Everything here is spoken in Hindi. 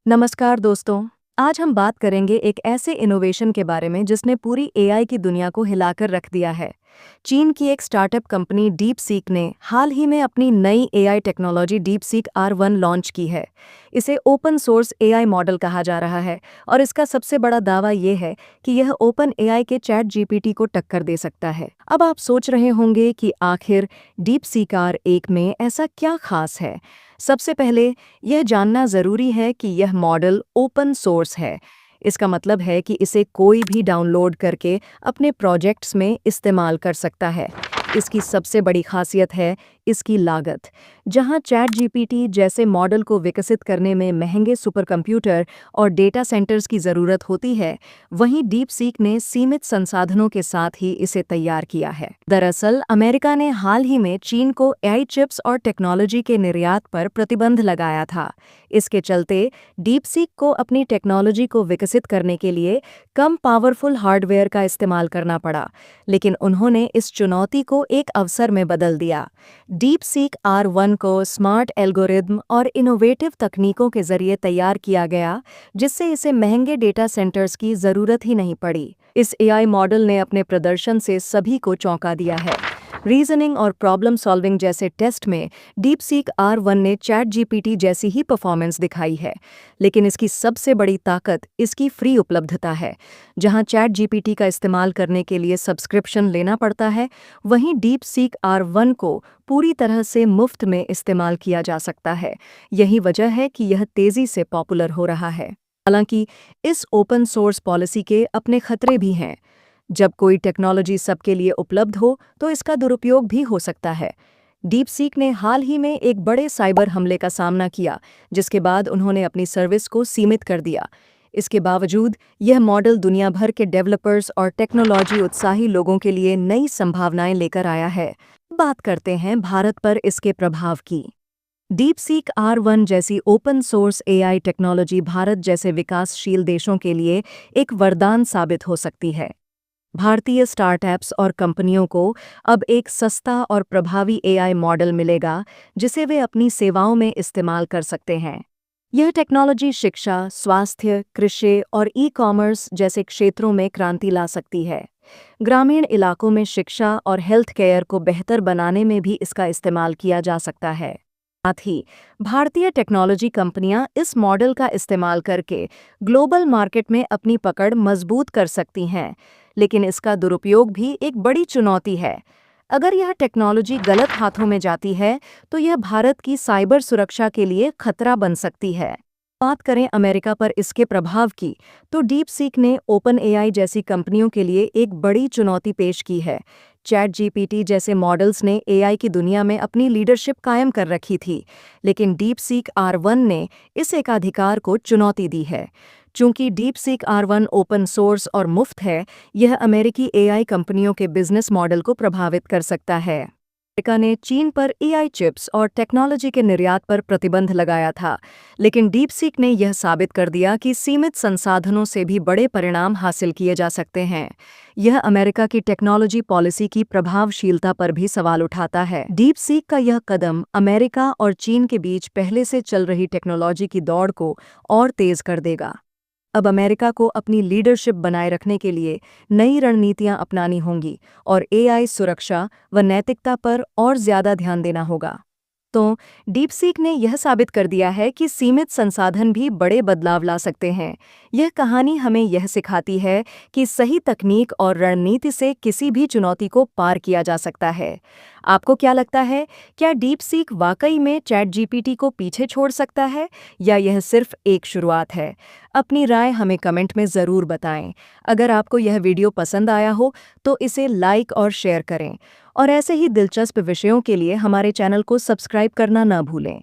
नमस्कार दोस्तों। आज हम बात करेंगे एक ऐसे इनोवेशन के बारे में जिसने पूरी एआई की दुनिया को हिलाकर रख दिया है। चीन की एक स्टार्टअप कंपनी डीप सीक ने हाल ही में अपनी नई AI technology deep seek R1 launch की है। इसे ओपन सोर्स एआई मॉडल कहा जा रहा है और इसका सबसे बड़ा दावा ये है कि यह ओपन एआई के चैट जीपीटी को टक्कर दे सकता है। अब आप सोच रहे होंगे कि आखिर डीप सीक R1 में ऐसा क्या खास है। सबसे पहले यह जानना जरूरी है कि यह मॉडल ओपन सोर्स है। इसका मतलब है कि इसे कोई भी डाउनलोड करके अपने प्रोजेक्ट्स में इस्तेमाल कर सकता है। इसकी सबसे बड़ी खासियत है इसकी लागत। जहां चैट जीपीटी जैसे मॉडल को विकसित करने में महंगे सुपरकंप्यूटर और डेटा सेंटर्स की ज़रूरत होती है, वहीं डीप सीक ने सीमित संसाधनों के साथ ही इसे तैयार किया है। दरअसल अमेरिका ने हाल ही में चीन को एआई चिप्स और टेक्नोलॉजी के निर्यात पर प्रतिबंध लगाया था। इसके चलते डीप सीक को अपनी टेक्नोलॉजी को विकसित करने के लिए कम पावरफुल हार्डवेयर का इस्तेमाल करना पड़ा, लेकिन उन्होंने इस चुनौती को एक अवसर में बदल दिया। डीप सीक R1 को स्मार्ट एल्गोरिदम और इनोवेटिव तकनीकों के जरिए तैयार किया गया, जिससे इसे महंगे डेटा सेंटर्स की ज़रूरत ही नहीं पड़ी। इस एआई मॉडल ने अपने प्रदर्शन से सभी को चौंका दिया है। रीजनिंग और प्रॉब्लम सॉल्विंग जैसे टेस्ट में डीप सीक R1 ने चैट जीपीटी जैसी ही परफॉर्मेंस दिखाई है, लेकिन इसकी सबसे बड़ी ताकत इसकी फ्री उपलब्धता है। जहां चैट जीपीटी का इस्तेमाल करने के लिए सब्सक्रिप्शन लेना पड़ता है, वहीं डीप सीक R1 को पूरी तरह से मुफ्त में इस्तेमाल किया जा सकता है। यही वजह है कि यह तेज़ी से पॉपुलर हो रहा है। हालांकि इस ओपन सोर्स पॉलिसी के अपने खतरे भी हैं। जब कोई टेक्नोलॉजी सबके लिए उपलब्ध हो तो इसका दुरुपयोग भी हो सकता है। डीप सीक ने हाल ही में एक बड़े साइबर हमले का सामना किया, जिसके बाद उन्होंने अपनी सर्विस को सीमित कर दिया। इसके बावजूद यह मॉडल दुनिया भर के डेवलपर्स और टेक्नोलॉजी उत्साही लोगों के लिए नई संभावनाएं लेकर आया है। बात करते हैं भारत पर इसके प्रभाव की। डीप सीक R1 जैसी open source AI technology Bharat जैसे विकासशील देशों के लिए एक वरदान साबित हो सकती है। भारतीय स्टार्टअप्स और कंपनियों को अब एक सस्ता और प्रभावी एआई मॉडल मिलेगा, जिसे वे अपनी सेवाओं में इस्तेमाल कर सकते हैं। यह टेक्नोलॉजी शिक्षा, स्वास्थ्य, कृषि और ई-कॉमर्स जैसे क्षेत्रों में क्रांति ला सकती है। ग्रामीण इलाकों में शिक्षा और हेल्थ केयर को बेहतर बनाने में भी इसका इस्तेमाल किया जा सकता है। साथ ही भारतीय टेक्नोलॉजी कंपनियां इस मॉडल का इस्तेमाल करके ग्लोबल मार्केट में अपनी पकड़ मजबूत कर सकती हैं, लेकिन इसका दुरुपयोग भी एक बड़ी चुनौती है। अगर यह टेक्नोलॉजी गलत हाथों में जाती है तो यह भारत की साइबर सुरक्षा के लिए खतरा बन सकती है। बात करें अमेरिका पर इसके प्रभाव की, तो डीप सीक ने ओपन एआई जैसी कंपनियों के लिए एक बड़ी चुनौती पेश की है। चैट जीपीटी जैसे मॉडल्स ने एआई की दुनिया में अपनी लीडरशिप कायम कर रखी थी, लेकिन डीप सीक R1 ने इस एकाधिकार को चुनौती दी है। चूंकि deep seek R1 open source और मुफ्त है, यह अमेरिकी एआई कंपनियों के बिजनेस मॉडल को प्रभावित कर सकता है। अमेरिका ने चीन पर एआई चिप्स और टेक्नोलॉजी के निर्यात पर प्रतिबंध लगाया था, लेकिन डीप सीक ने यह साबित कर दिया कि सीमित संसाधनों से भी बड़े परिणाम हासिल किए जा सकते हैं। यह अमेरिका की टेक्नोलॉजी पॉलिसी की प्रभावशीलता पर भी सवाल उठाता है। डीप सीक का यह कदम अमेरिका और चीन के बीच पहले से चल रही टेक्नोलॉजी की दौड़ को और तेज कर देगा। अब अमेरिका को अपनी लीडरशिप बनाए रखने के लिए नई रणनीतियां अपनानी होंगी और एआई सुरक्षा व नैतिकता पर और ज़्यादा ध्यान देना होगा। तो डीप सीक ने यह साबित कर दिया है कि सीमित संसाधन भी बड़े बदलाव ला सकते हैं। यह कहानी हमें यह सिखाती है कि सही तकनीक और रणनीति से किसी भी चुनौती को पार किया जा सकता है। आपको क्या लगता है, क्या डीप सीक वाकई में चैट जीपीटी को पीछे छोड़ सकता है या यह सिर्फ एक शुरुआत है? अपनी राय हमें कमेंट में ज़रूर बताएं। अगर आपको यह वीडियो पसंद आया हो तो इसे लाइक और शेयर करें और ऐसे ही दिलचस्प विषयों के लिए हमारे चैनल को सब्सक्राइब करना न भूलें।